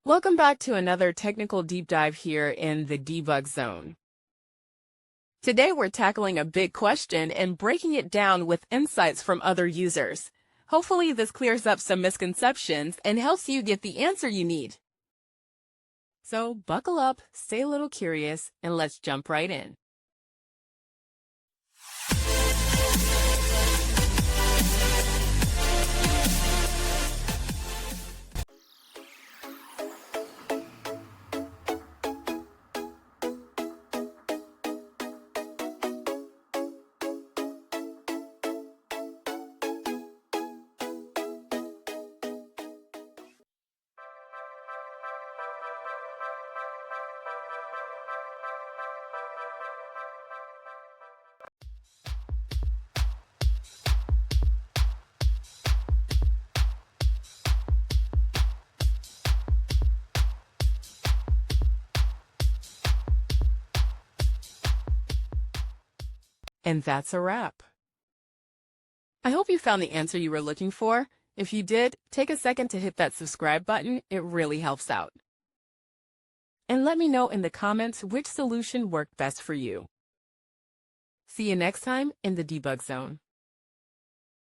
Welcome back to another technical deep dive here in the debug zone. Today we're tackling a big question and breaking it down with insights from other users. Hopefully this clears up some misconceptions and helps you get the answer you need. So buckle up, stay a little curious, and let's jump right in. And that's a wrap. I hope you found the answer you were looking for. If you did, take a second to hit that subscribe button. It really helps out. And let me know in the comments which solution worked best for you. See you next time in the debug zone.